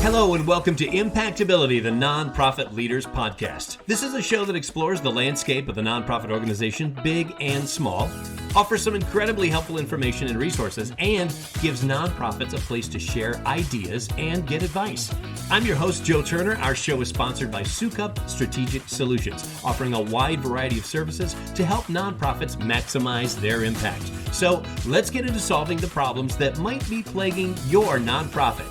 Hello and welcome to Impactability, the Nonprofit Leaders Podcast. This is a show that explores the landscape of the nonprofit organization, big and small, offers some incredibly helpful information and resources, and gives nonprofits a place to share ideas and get advice. I'm your host, Joe Turner. Our show is sponsored by Sukup Strategic Solutions, offering a wide variety of services to help nonprofits maximize their impact. So let's get into solving the problems that might be plaguing your nonprofit.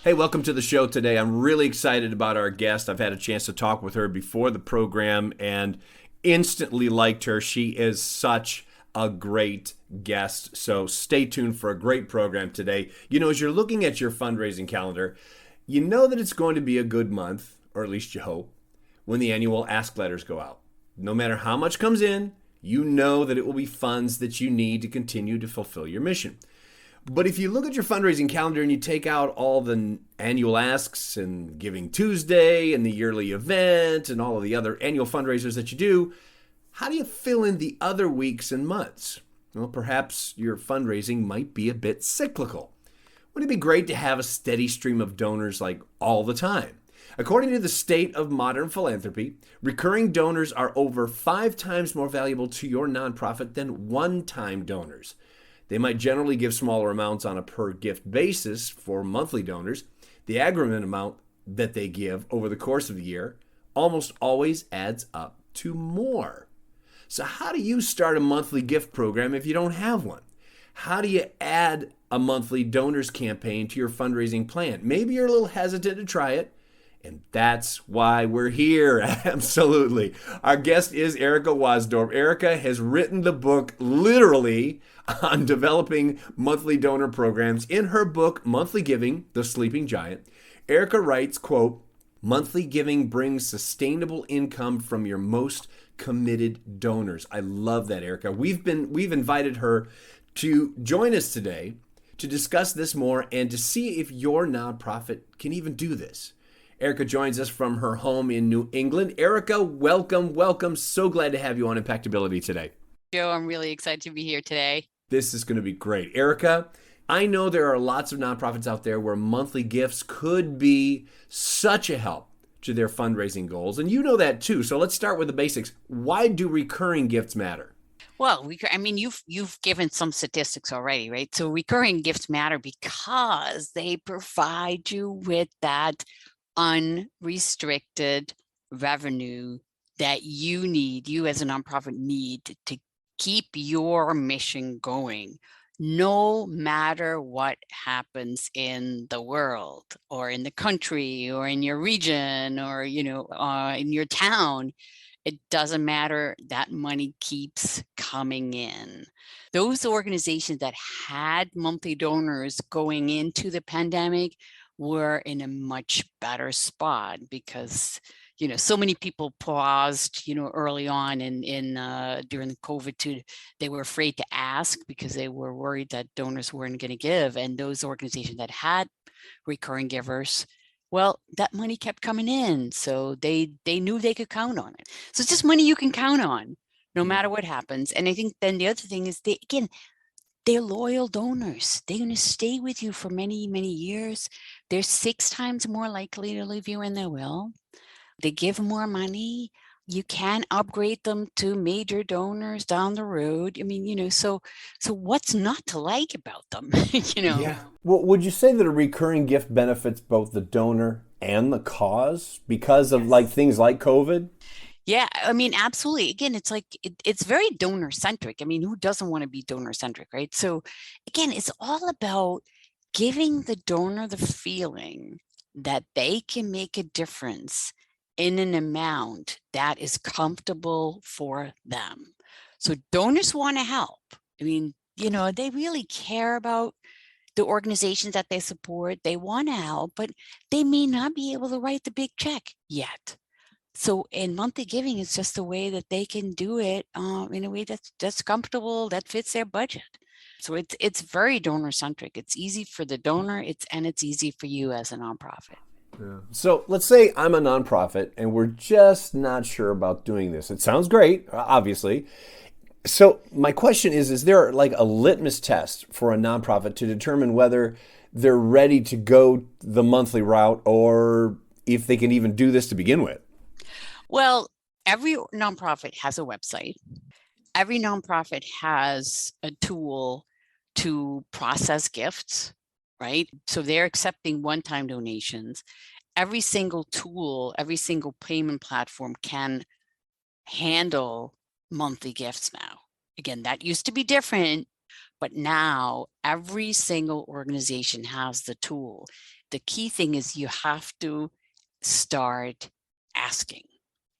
Hey, welcome to the show today. I'm really excited about our guest. I've had a chance to talk with her before the program and instantly liked her. She is such a great guest. So stay tuned for a great program today. You know, as you're looking at your fundraising calendar, you know that it's going to be a good month, or at least you hope, when the annual ask letters go out. No matter how much comes in, you know that it will be funds that you need to continue to fulfill your mission. But if you look at your fundraising calendar and you take out all the annual asks and Giving Tuesday and the yearly event and all of the other annual fundraisers that you do, how do you fill in the other weeks and months? Well, perhaps your fundraising might be a bit cyclical. Wouldn't it be great to have a steady stream of donors like all the time? According to the State of Modern Philanthropy, recurring donors are over 5 times more valuable to your nonprofit than one-time donors. They might generally give smaller amounts on a per gift basis for monthly donors. The aggregate amount that they give over the course of the year almost always adds up to more. So how do you start a monthly gift program if you don't have one? How do you add a monthly donors campaign to your fundraising plan? Maybe you're a little hesitant to try it, and that's why we're here. Absolutely. Our guest is Erica Waasdorp. Erica has written the book literally on developing monthly donor programs. In her book, Monthly Giving, The Sleeping Giant, Erica writes, quote, "Monthly giving brings sustainable income from your most committed donors." I love that, Erica. We've invited her to join us today to discuss this more and to see if your nonprofit can even do this. Erica joins us from her home in New England. Erica, welcome. So glad to have you on Impactability today. Joe, I'm really excited to be here today. This is going to be great. Erica, I know there are lots of nonprofits out there where monthly gifts could be such a help to their fundraising goals, and you know that too. So let's start with the basics. Why do recurring gifts matter? Well, you've given some statistics already, right? So recurring gifts matter because they provide you with that unrestricted revenue that you as a nonprofit need to keep your mission going, no matter what happens in the world or in the country or in your region or, in your town. It doesn't matter. That money keeps coming in. Those organizations that had monthly donors going into the pandemic were in a much better spot because so many people paused, early on during the COVID too. They were afraid to ask because they were worried that donors weren't going to give. And those organizations that had recurring givers, well, that money kept coming in. So they knew they could count on it. So it's just money you can count on no matter what happens. And I think then the other thing is they're loyal donors. They're going to stay with you for many, many years. They're 6 times more likely to leave you in their will. They give more money. You can upgrade them to major donors down the road. So what's not to like about them? Yeah. Well, would you say that a recurring gift benefits both the donor and the cause because of things like COVID? Yeah, absolutely. Again, it's very donor centric. Who doesn't want to be donor centric, right? So again, it's all about giving the donor the feeling that they can make a difference in an amount that is comfortable for them. So donors want to help. They really care about the organizations that they support. They want to help, but they may not be able to write the big check yet. So in monthly giving, it's just a way that they can do it in a way that's comfortable, that fits their budget. So it's very donor centric. It's easy for the donor, it's easy for you as a nonprofit. Yeah. So let's say I'm a nonprofit and we're just not sure about doing this. It sounds great, obviously. So my question is there like a litmus test for a nonprofit to determine whether they're ready to go the monthly route, or if they can even do this to begin with? Well, every nonprofit has a website. Every nonprofit has a tool to process gifts, right? So they're accepting one-time donations. Every single tool, every single payment platform can handle monthly gifts now. Again, that used to be different, but now every single organization has the tool. The key thing is you have to start asking.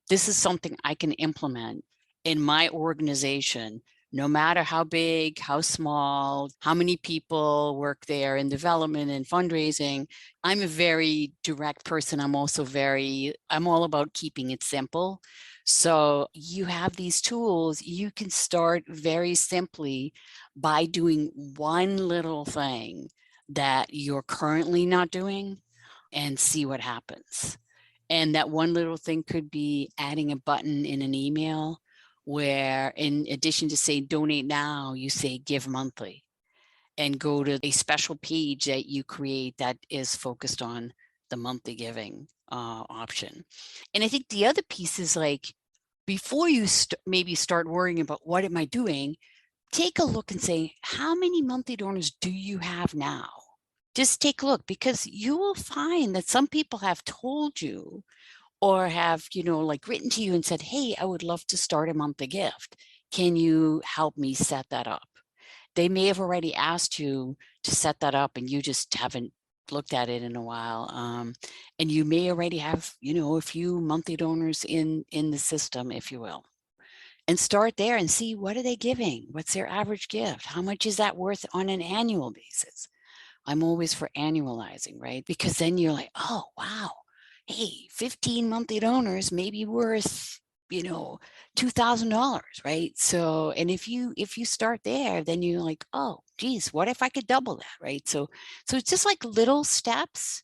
This is something I can implement in my organization, no matter how big, how small, how many people work there in development and fundraising. I'm a very direct person. I'm all about keeping it simple. So you have these tools, you can start very simply by doing one little thing that you're currently not doing and see what happens. And that one little thing could be adding a button in an email where, in addition to say donate now, you say give monthly, and go to a special page that you create that is focused on the monthly giving option. And I think the other piece is like, before you maybe start worrying about what am I doing, take a look and say, how many monthly donors do you have now? Just take a look, because you will find that some people have told you or have, like written to you and said, hey, I would love to start a monthly gift. Can you help me set that up? They may have already asked you to set that up and you just haven't looked at it in a while. And you may already have, a few monthly donors in the system, if you will. And start there and see, what are they giving? What's their average gift? How much is that worth on an annual basis? I'm always for annualizing, right? Because then you're like, oh, wow. Hey, 15 monthly donors may be worth, $2,000, right? So, and if you start there, then you're like, oh, geez, what if I could double that, right? So it's just like little steps,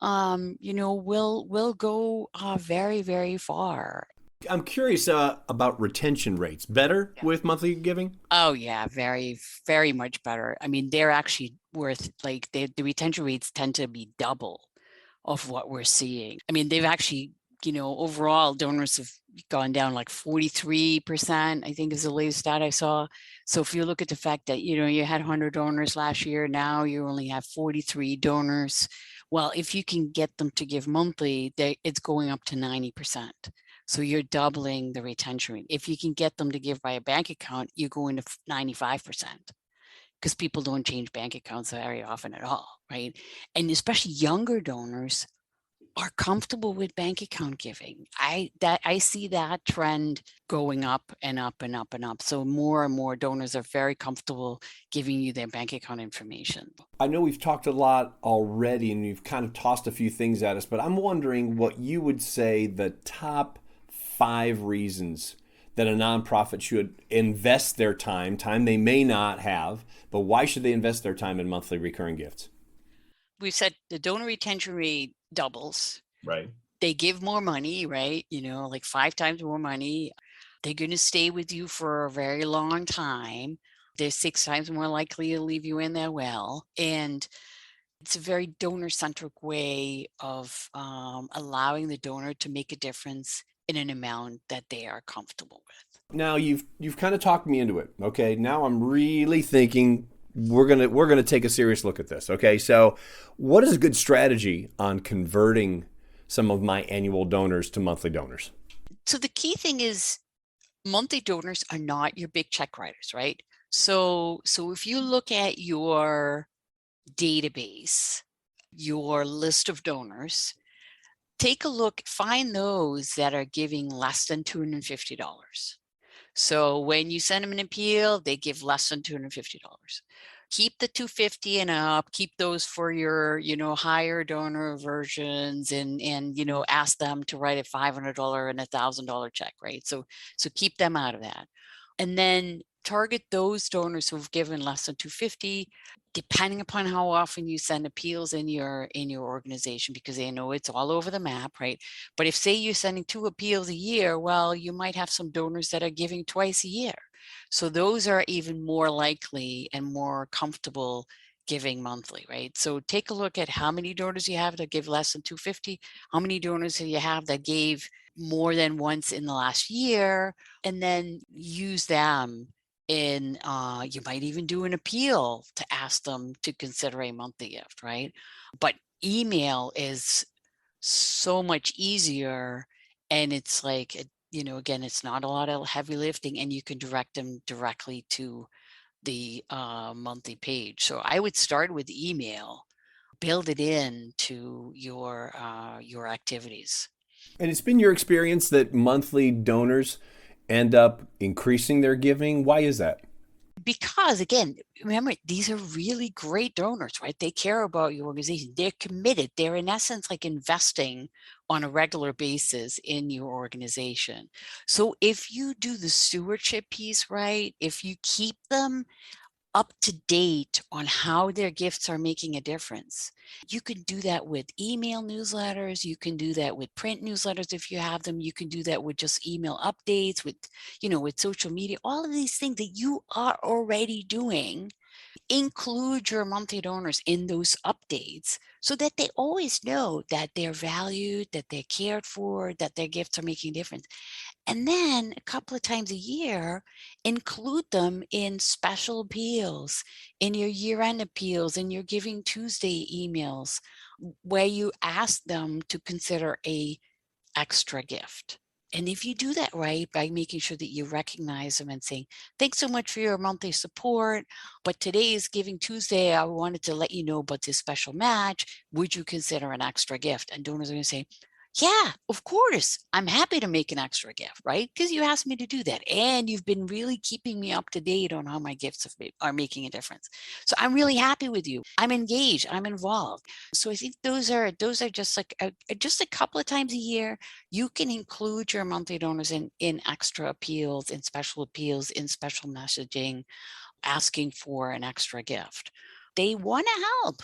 will go very, very far. I'm curious about retention rates. Better with monthly giving? Oh yeah, very, very much better. I mean, they're actually worth, like, the retention rates tend to be double of what we're seeing. I mean, they've actually, overall donors have gone down like 43%, I think is the latest stat I saw. So if you look at the fact that, you had 100 donors last year, now you only have 43 donors. Well, if you can get them to give monthly, it's going up to 90%. So you're doubling the retention rate. If you can get them to give by a bank account, you go into 95%, because people don't change bank accounts very often at all, right? And especially younger donors are comfortable with bank account giving. I see that trend going up and up and up and up. So more and more donors are very comfortable giving you their bank account information. I know we've talked a lot already and you've kind of tossed a few things at us, but I'm wondering what you would say the top 5 reasons that a nonprofit should invest their time they may not have, but why should they invest their time in monthly recurring gifts? We've said the donor retention rate doubles. Right. They give more money, right? Like 5 times more money. They're going to stay with you for a very long time. They're 6 times more likely to leave you in their will. And it's a very donor-centric way of allowing the donor to make a difference in an amount that they are comfortable with. Now you've kind of talked me into it. Okay, now I'm really thinking we're gonna take a serious look at this. Okay, so what is a good strategy on converting some of my annual donors to monthly donors? So the key thing is, monthly donors are not your big check writers, right? So if you look at your database, your list of donors, take a look, find those that are giving less than $250. So when you send them an appeal, they give less than $250. Keep the 250 and up, keep those for your, higher donor versions, and ask them to write a $500 and $1,000 check, right? So keep them out of that. And then target those donors who've given less than 250, depending upon how often you send appeals in your organization, because they know it's all over the map, right? But if, say, you're sending 2 appeals a year, well, you might have some donors that are giving twice a year. So those are even more likely and more comfortable giving monthly, right? So take a look at how many donors you have that give less than $250, how many donors do you have that gave more than once in the last year, and then use them in, you might even do an appeal to ask them to consider a monthly gift, right? But email is so much easier, and it's like, again, it's not a lot of heavy lifting, and you can direct them directly to the monthly page. So I would start with email, build it into your activities. And it's been your experience that monthly donors end up increasing their giving. Why is that? Because again, remember, these are really great donors, right? They care about your organization. They're committed. They're in essence like investing on a regular basis in your organization. So if you do the stewardship piece right, if you keep them up to date on how their gifts are making a difference. You can do that with email newsletters. You can do that with print newsletters if you have them. You can do that with just email updates, with social media, all of these things that you are already doing. Include your monthly donors in those updates so that they always know that they're valued, that they're cared for, that their gifts are making a difference. And then a couple of times a year, include them in special appeals, in your year-end appeals, in your Giving Tuesday emails, where you ask them to consider a extra gift. And if you do that right, by making sure that you recognize them and saying, thanks so much for your monthly support, but today is Giving Tuesday. I wanted to let you know about this special match. Would you consider an extra gift? And donors are going to say, yeah, of course. I'm happy to make an extra gift, right? Because you asked me to do that. And you've been really keeping me up to date on how my gifts are making a difference. So I'm really happy with you. I'm engaged. I'm involved. So I think those are just like just a couple of times a year. You can include your monthly donors in extra appeals, in special messaging, asking for an extra gift. They want to help,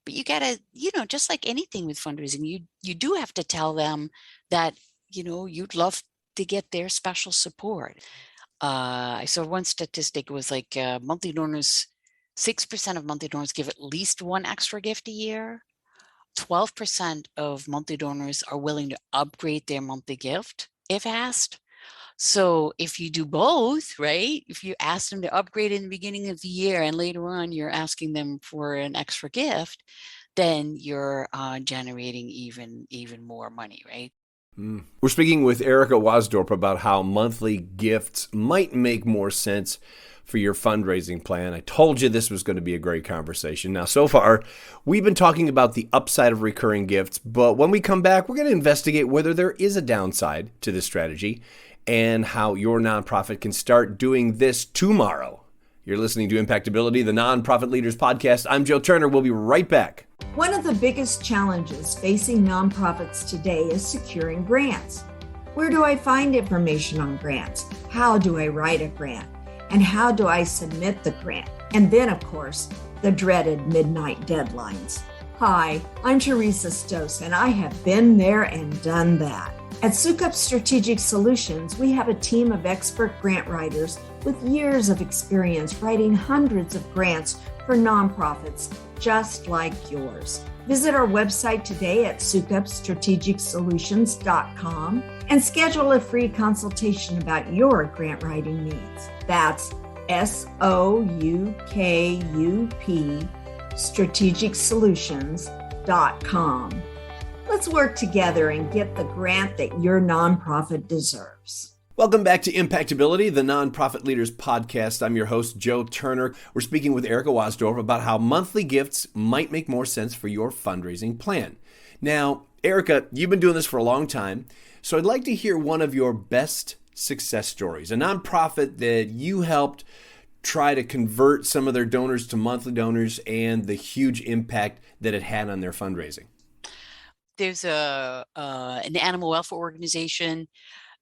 but you gotta, just like anything with fundraising, you do have to tell them that, you'd love to get their special support. I saw one statistic, it was like monthly donors, 6% of monthly donors give at least one extra gift a year. 12% of monthly donors are willing to upgrade their monthly gift if asked. So if you do both, right? If you ask them to upgrade in the beginning of the year and later on you're asking them for an extra gift, then you're generating even more money, right? We're speaking with Erica Waasdorp about how monthly gifts might make more sense for your fundraising plan. I told you this was going to be a great conversation. Now, so far, we've been talking about the upside of recurring gifts, but when we come back, we're going to investigate whether there is a downside to this strategy and how your nonprofit can start doing this tomorrow. You're listening to Impactability, the Nonprofit Leaders Podcast. I'm Joe Turner. We'll be right back. One of the biggest challenges facing nonprofits today is securing grants. Where do I find information on grants? How do I write a grant? And how do I submit the grant? And then, of course, the dreaded midnight deadlines. Hi, I'm Teresa Stos, and I have been there and done that. At Sukup Strategic Solutions, we have a team of expert grant writers with years of experience writing hundreds of grants for nonprofits just like yours. Visit our website today at sukupstrategicsolutions.com and schedule a free consultation about your grant writing needs. That's SOUKUP strategicsolutions.com. Let's work together and get the grant that your nonprofit deserves. Welcome back to Impactability, the Nonprofit Leaders Podcast. I'm your host, Joe Turner. We're speaking with Erica Waasdorp about how monthly gifts might make more sense for your fundraising plan. Now, Erica, you've been doing this for a long time, so I'd like to hear one of your best success stories, a nonprofit that you helped try to convert some of their donors to monthly donors and the huge impact that it had on their fundraising. There's an animal welfare organization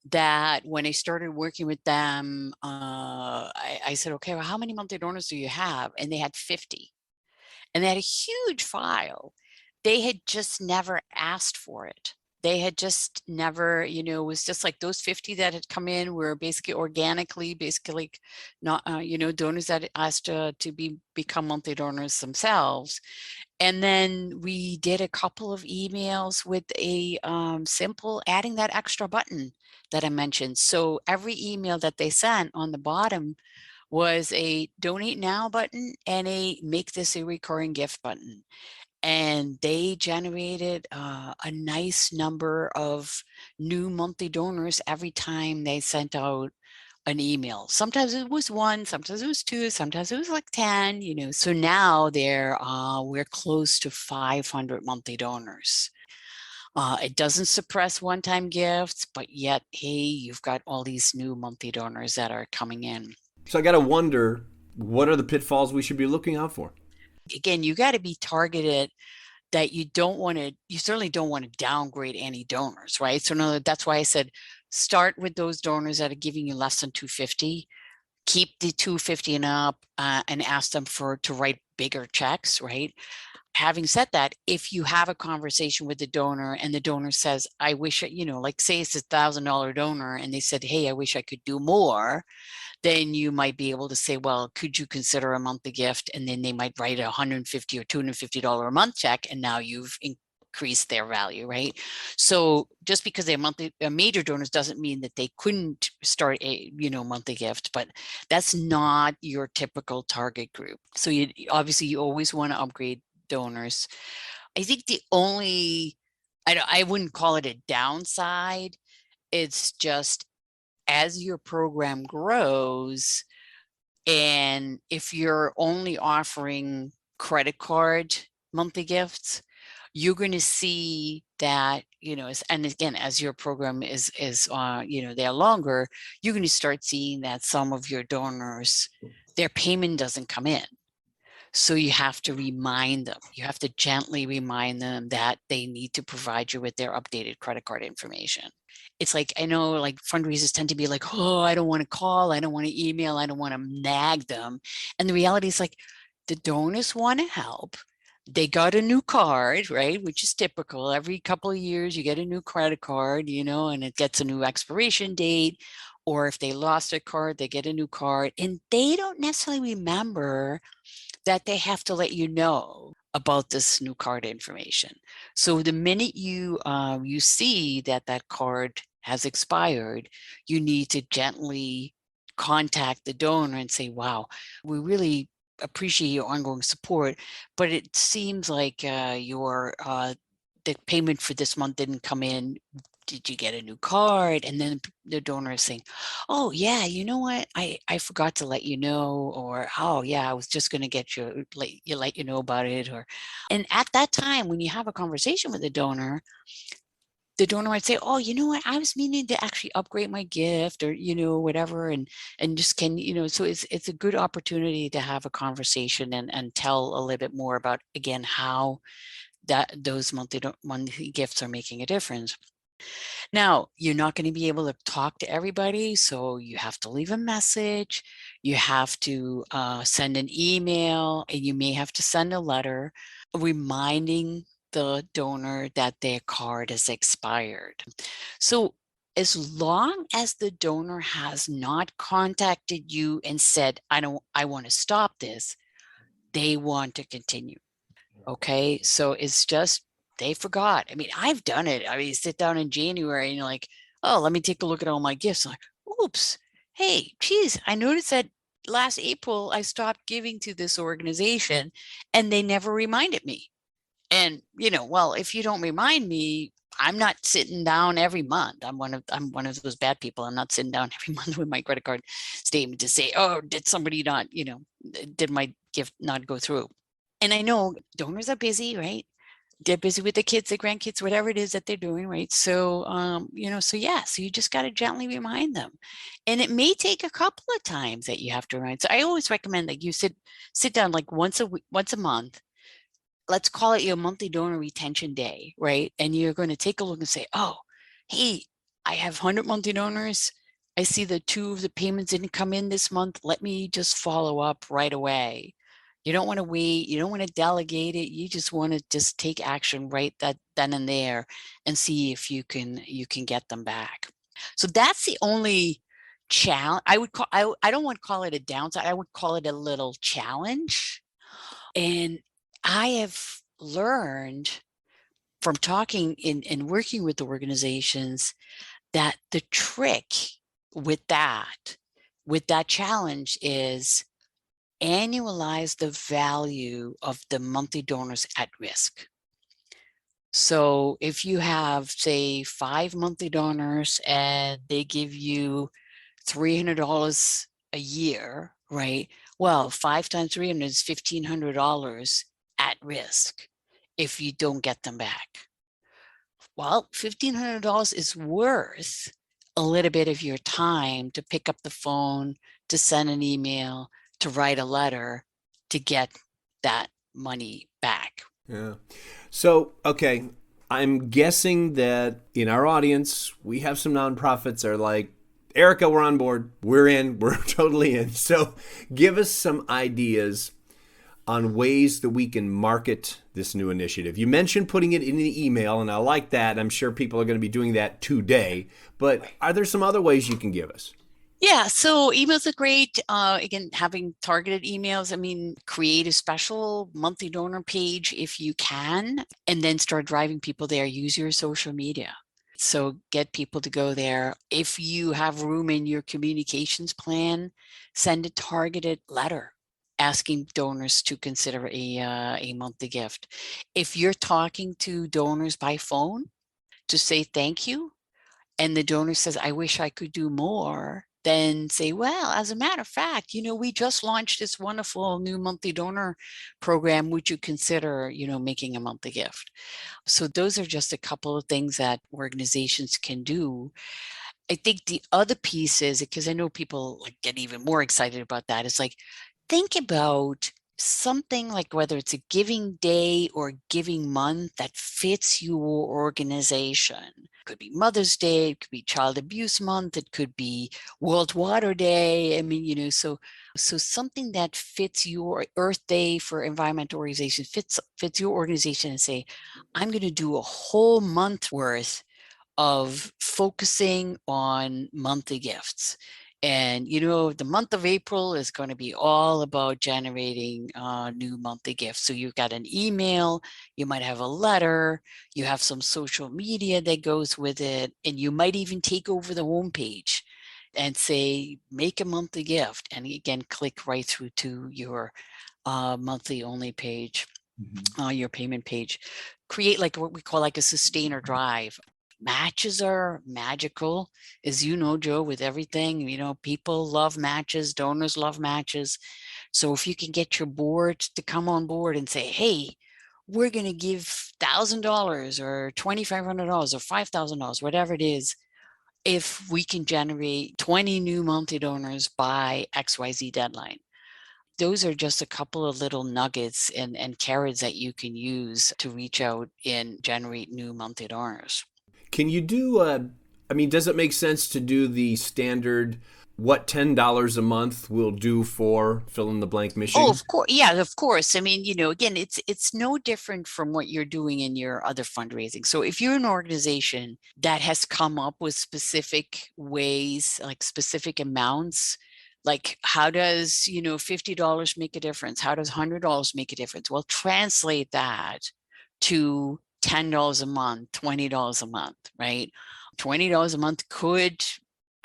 that when I started working with them, I said, okay, well, how many monthly donors do you have? And they had 50. And they had a huge file. They had just never asked for it. they had just never, it was just like those 50 that had come in were basically organically, like not, donors that asked to become monthly donors themselves. And then we did a couple of emails with a simple adding that extra button that I mentioned. So every email that they sent on the bottom was a donate now button and a make this a recurring gift button. And they generated a nice number of new monthly donors every time they sent out an email. Sometimes it was one, sometimes it was two, sometimes it was like 10, So now we're close to 500 monthly donors. It doesn't suppress one-time gifts, but yet, hey, you've got all these new monthly donors that are coming in. So I got to wonder, what are the pitfalls we should be looking out for? Again, you got to be targeted that you certainly don't want to downgrade any donors, right? So no, that's why I said, start with those donors that are giving you less than 250, keep the 250 and up, and ask them to write bigger checks, right? Having said that, if you have a conversation with the donor and the donor says, I wish, like say it's $1,000 donor and they said, hey, I wish I could do more, then you might be able to say, well, could you consider a monthly gift? And then they might write a $150 or $250 a month check, and now you've increased their value, right? So just because they're major donors doesn't mean that they couldn't start a monthly gift, but that's not your typical target group. So you always want to upgrade donors. I think the only, I wouldn't call it a downside. It's just, as your program grows, and if you're only offering credit card monthly gifts, you're going to see that, and again, as your program is they're longer, you're going to start seeing that some of your donors, their payment doesn't come in. So you have to remind them, you have to gently remind them that they need to provide you with their updated credit card information. It's like, I know like fundraisers tend to be like, oh, I don't want to call, I don't want to email, I don't want to nag them. And the reality is like, the donors want to help. They got a new card, right? Which is typical. Every couple of years, you get a new credit card, and it gets a new expiration date. Or if they lost their card, they get a new card. And they don't necessarily remember that they have to let you know about this new card information. So the minute you see that card has expired, you need to gently contact the donor and say, wow, we really appreciate your ongoing support, but it seems like the payment for this month didn't come in. Did you get a new card? And then the donor is saying, oh yeah, you know what? I forgot to let you know, or, oh yeah, I was just going to let you know about it. And at that time, when you have a conversation with the donor might say, oh, you know what? I was meaning to actually upgrade my gift, or, whatever. And just so it's a good opportunity to have a conversation and tell a little bit more about, again, how that those monthly gifts are making a difference. Now, you're not going to be able to talk to everybody, so you have to leave a message, you have to send an email, and you may have to send a letter reminding the donor that their card is expired. So as long as the donor has not contacted you and said, I want to stop this, they want to continue. Okay, so it's just, they forgot. I mean, I've done it. I mean, you sit down in January and you're like, oh, let me take a look at all my gifts. I'm like, oops, hey, geez, I noticed that last April I stopped giving to this organization and they never reminded me. And, well, if you don't remind me, I'm not sitting down every month. I'm one of those bad people. I'm not sitting down every month with my credit card statement to say, oh, did somebody not, did my gift not go through? And I know donors are busy, right? They're busy with the kids, the grandkids, whatever it is that they're doing, right? So, so you just got to gently remind them. And it may take a couple of times that you have to remind. So I always recommend that you sit down like once a month. Let's call it your monthly donor retention day, right? And you're going to take a look and say, oh, hey, I have 100 monthly donors. I see that 2 of the payments didn't come in this month. Let me just follow up right away. You don't want to wait. You don't want to delegate it. You just want to just take action right that then and there and see if you can get them back. So that's the only challenge I would call. I don't want to call it a downside. I would call it a little challenge. And I have learned from talking and working with the organizations that the trick with that challenge is annualize the value of the monthly donors at risk. So if you have, say, 5 monthly donors and they give you $300 a year, right? Well, 5 times 300 is $1,500 at risk if you don't get them back. Well, $1,500 is worth a little bit of your time to pick up the phone, to send an email, to write a letter, to get that money back. Yeah. So, okay, I'm guessing that in our audience, we have some nonprofits that are like, Erica, we're on board. We're in. We're totally in. So give us some ideas on ways that we can market this new initiative. You mentioned putting it in the email, and I like that. I'm sure people are going to be doing that today. But are there some other ways you can give us? Yeah, so emails are great. Again, having targeted emails. I mean, create a special monthly donor page if you can, and then start driving people there. Use your social media. So get people to go there. If you have room in your communications plan, send a targeted letter asking donors to consider a monthly gift. If you're talking to donors by phone to say thank you, and the donor says, I wish I could do more, then say, well, as a matter of fact, we just launched this wonderful new monthly donor program. Would you consider, making a monthly gift? So those are just a couple of things that organizations can do. I think the other piece is, because I know people get even more excited about that, is think about something like whether it's a giving day or giving month that fits your organization. It could be Mother's Day, it could be Child Abuse Month, it could be World Water Day. I mean, so something that fits your Earth Day for environmental organization, fits your organization, and say, I'm going to do a whole month worth of focusing on monthly gifts. And, the month of April is going to be all about generating new monthly gifts. So you've got an email, you might have a letter, you have some social media that goes with it, and you might even take over the homepage and say, make a monthly gift. And again, click right through to your monthly only page, your payment page. Create what we call a sustainer drive. Matches are magical, as you know, Joe, with everything. People love matches, donors love matches. So if you can get your board to come on board and say, hey, we're going to give $1,000 or $2,500 or $5,000, whatever it is, if we can generate 20 new monthly donors by XYZ deadline. Those are just a couple of little nuggets and carrots that you can use to reach out and generate new monthly donors. Can you do, does it make sense to do the standard, what $10 a month will do for fill in the blank mission? Oh, of course. Yeah, of course. I mean, again, it's no different from what you're doing in your other fundraising. So if you're an organization that has come up with specific ways, specific amounts, how does, $50 make a difference? How does $100 make a difference? Well, translate that to $10 a month, $20 a month, right? $20 a month could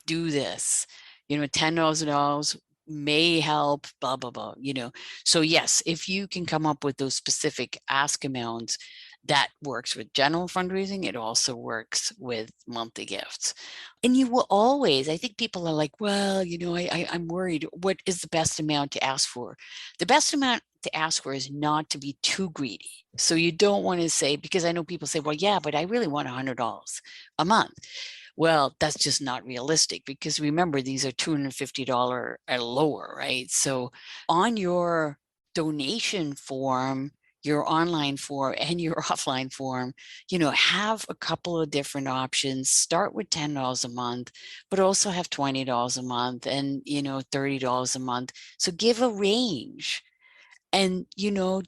do this. $10,000 may help, blah, blah, blah, So yes, if you can come up with those specific ask amounts, that works with general fundraising. It also works with monthly gifts. And you will always, I think people are like, well, I'm worried. What is the best amount to ask for? The best amount to ask for is not to be too greedy. So you don't want to say, because I know people say, well, yeah, but I really want $100 a month. Well, that's just not realistic, because remember, these are $250 or lower, right? So on your donation form, your online form and your offline form, have a couple of different options. Start with $10 a month, but also have $20 a month and, $30 a month. So give a range. And,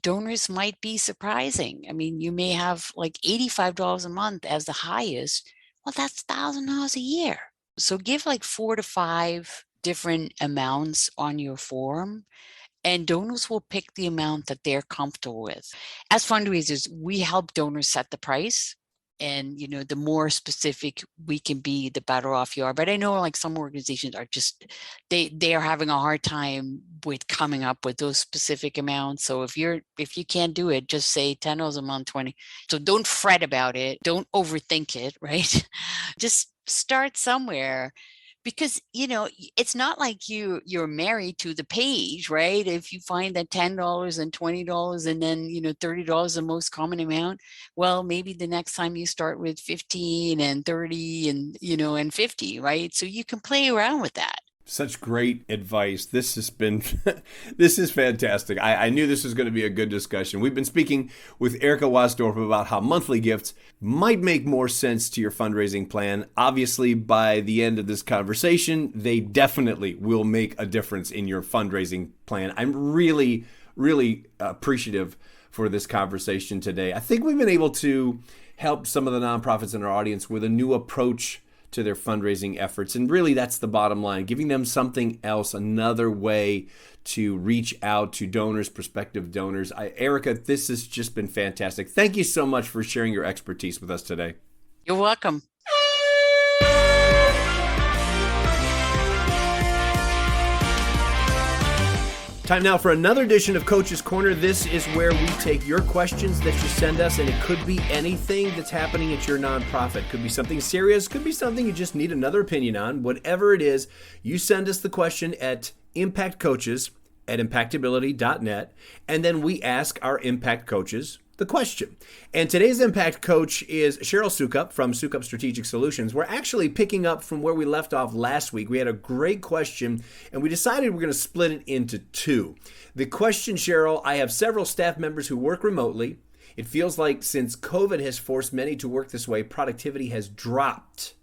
donors might be surprising. I mean, you may have like $85 a month as the highest. Well, that's $1,000 a year. So give like 4 to 5 different amounts on your form, and donors will pick the amount that they're comfortable with. As fundraisers, we help donors set the price. And, the more specific we can be, the better off you are. But I know like some organizations are just, they are having a hard time with coming up with those specific amounts. So if you can't do it, just say $10 a month, 20. So don't fret about it. Don't overthink it, right? Just start somewhere. Because it's not like you're married to the page, right? If you find that $10 and $20 and then $30 the most common amount, well, maybe the next time you start with 15 and 30 and and 50, right? So you can play around with that. Such great advice. This has been, this is fantastic. I knew this was going to be a good discussion. We've been speaking with Erica Waasdorp about how monthly gifts might make more sense to your fundraising plan. Obviously, by the end of this conversation, they definitely will make a difference in your fundraising plan. I'm really, really appreciative for this conversation today. I think we've been able to help some of the nonprofits in our audience with a new approach to their fundraising efforts. And really, that's the bottom line, giving them something else, another way to reach out to donors, prospective donors. Erica, this has just been fantastic. Thank you so much for sharing your expertise with us today. You're welcome. Time now for another edition of Coach's Corner. This is where we take your questions that you send us, and it could be anything that's happening at your nonprofit. Could be something serious, could be something you just need another opinion on. Whatever it is, you send us the question at impactcoaches@impactability.net, and then we ask our impact coaches the question. And today's impact coach is Cheryl Sukup from Sukup Strategic Solutions. We're actually picking up from where we left off last week. We had a great question, and we decided we're going to split it into two. The question, Cheryl: I have several staff members who work remotely. It feels like since COVID has forced many to work this way, productivity has dropped.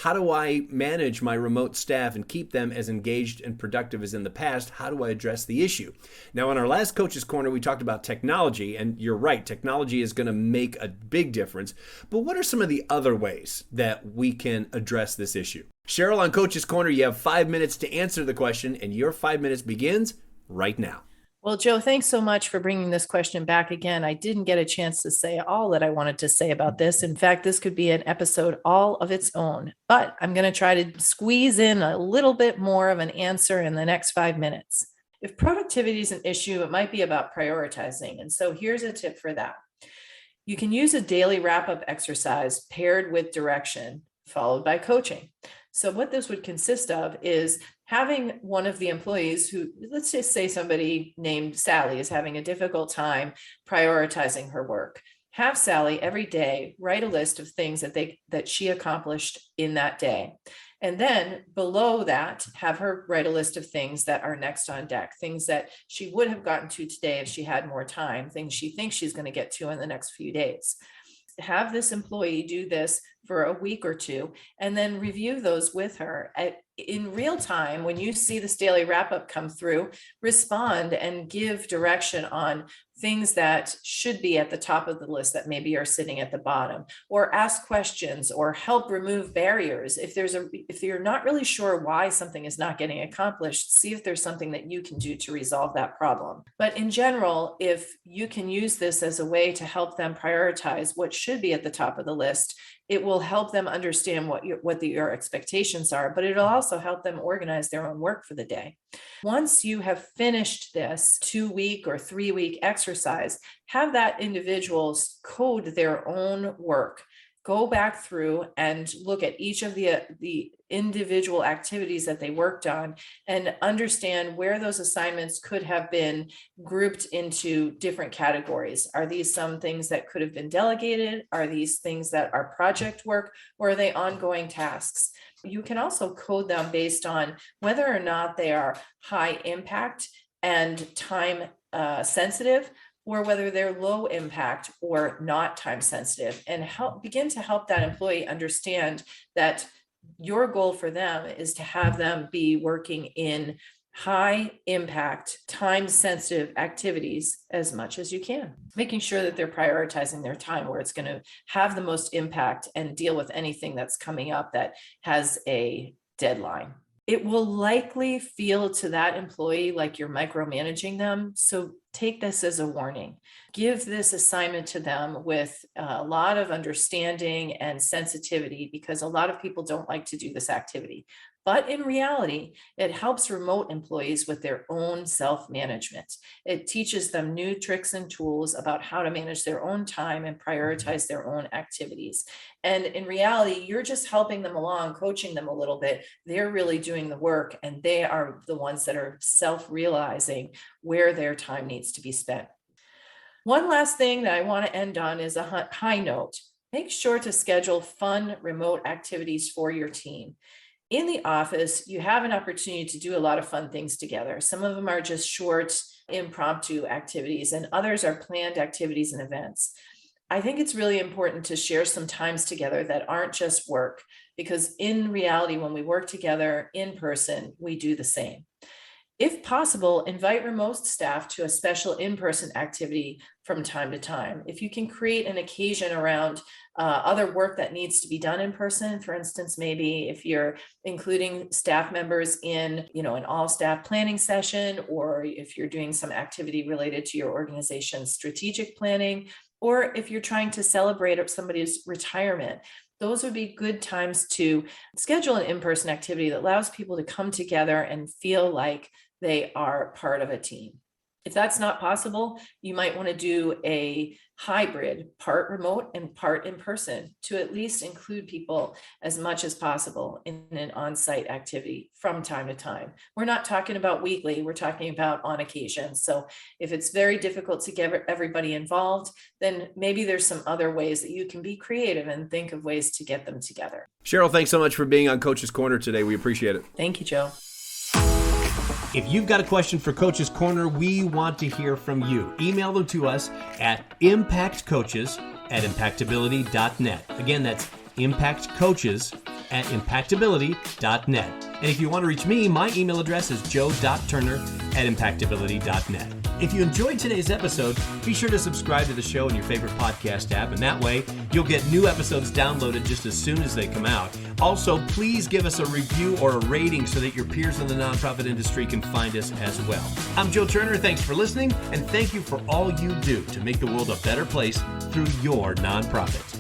How do I manage my remote staff and keep them as engaged and productive as in the past? How do I address the issue? Now, in our last Coach's Corner, we talked about technology, and you're right, technology is going to make a big difference. But what are some of the other ways that we can address this issue? Cheryl, on Coach's Corner, you have 5 minutes to answer the question, and your 5 minutes begins right now. Well, Joe, thanks so much for bringing this question back again. I didn't get a chance to say all that I wanted to say about this. In fact, this could be an episode all of its own, but I'm going to try to squeeze in a little bit more of an answer in the next 5 minutes. If productivity is an issue, it might be about prioritizing. And so here's a tip for that. You can use a daily wrap-up exercise paired with direction, followed by coaching. So what this would consist of is having one of the employees who, let's just say somebody named Sally is having a difficult time prioritizing her work. Have Sally every day write a list of things that she accomplished in that day. And then below that, have her write a list of things that are next on deck, things that she would have gotten to today if she had more time, things she thinks she's going to get to in the next few days. Have this employee do this for a week or two, and then review those with her in real time. When you see this daily wrap up come through, respond and give direction on things that should be at the top of the list that maybe are sitting at the bottom, or ask questions or help remove barriers. If you're not really sure why something is not getting accomplished, see if there's something that you can do to resolve that problem. But in general, if you can use this as a way to help them prioritize what should be at the top of the list, it will help them understand what your expectations are, but it'll also help them organize their own work for the day. Once you have finished this 2-week or 3-week exercise, have that individual code their own work. Go back through and look at each of the individual activities that they worked on and understand where those assignments could have been grouped into different categories. Are these some things that could have been delegated? Are these things that are project work, or are they ongoing tasks? You can also code them based on whether or not they are high impact and time sensitive, or whether they're low impact or not time sensitive, and begin to help that employee understand that your goal for them is to have them be working in high impact, time sensitive activities as much as you can, making sure that they're prioritizing their time where it's going to have the most impact and deal with anything that's coming up that has a deadline. It will likely feel to that employee like you're micromanaging them. So take this as a warning. Give this assignment to them with a lot of understanding and sensitivity, because a lot of people don't like to do this activity. But in reality, it helps remote employees with their own self-management. It teaches them new tricks and tools about how to manage their own time and prioritize their own activities. And in reality, you're just helping them along, coaching them a little bit. They're really doing the work, and they are the ones that are self-realizing where their time needs to be spent. One last thing that I want to end on is a high note. Make sure to schedule fun remote activities for your team. In the office, you have an opportunity to do a lot of fun things together. Some of them are just short, impromptu activities, and others are planned activities and events. I think it's really important to share some times together that aren't just work, because in reality, when we work together in person, we do the same. If possible, invite remote staff to a special in-person activity from time to time. If you can create an occasion around other work that needs to be done in person, for instance, maybe if you're including staff members in, an all-staff planning session, or if you're doing some activity related to your organization's strategic planning, or if you're trying to celebrate somebody's retirement, those would be good times to schedule an in-person activity that allows people to come together and feel like they are part of a team. If that's not possible, you might want to do a hybrid, part remote and part in person, to at least include people as much as possible in an on-site activity from time to time. We're not talking about weekly, we're talking about on occasion. So if it's very difficult to get everybody involved, then maybe there's some other ways that you can be creative and think of ways to get them together. Cheryl, thanks so much for being on Coach's Corner today. We appreciate it. Thank you, Joe. If you've got a question for Coach's Corner, we want to hear from you. Email them to us at impactcoaches@impactability.net. Again, that's impactcoaches@impactability.net. And if you want to reach me, my email address is joe.turner@impactability.net. If you enjoyed today's episode, be sure to subscribe to the show in your favorite podcast app, and that way you'll get new episodes downloaded just as soon as they come out. Also, please give us a review or a rating so that your peers in the nonprofit industry can find us as well. I'm Joe Turner. Thanks for listening, and thank you for all you do to make the world a better place through your nonprofit.